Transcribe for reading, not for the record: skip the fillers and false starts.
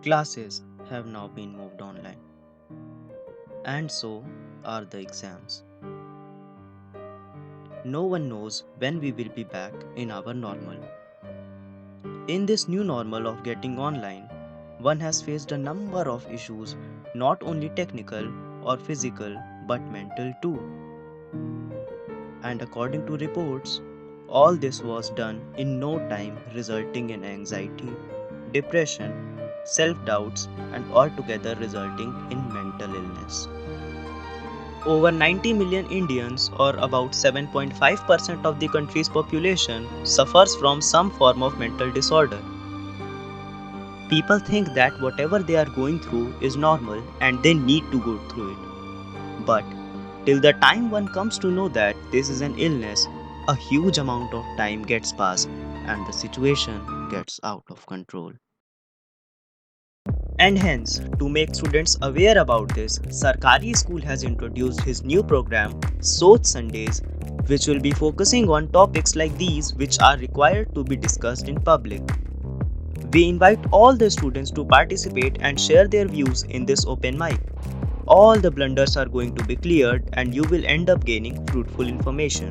Classes have now been moved online, and so are the exams. No one knows when we will be back in our normal. In this new normal of getting online, one has faced a number of issues, not only technical or physical, but mental too. And according to reports, all this was done in no time, resulting in anxiety, depression, self doubts, and altogether resulting in mental illness. Over 90 million Indians, or about 7.5% of the country's population, suffers from some form of mental disorder. People think that whatever they are going through is normal and they need to go through it. But till the time one comes to know that this is an illness, a huge amount of time gets passed and the situation gets out of control. And hence, to make students aware about this, Sarkari School has introduced his new program, Soch Sundays, which will be focusing on topics like these which are required to be discussed in public. We invite all the students to participate and share their views in this open mic. All the blunders are going to be cleared and you will end up gaining fruitful information.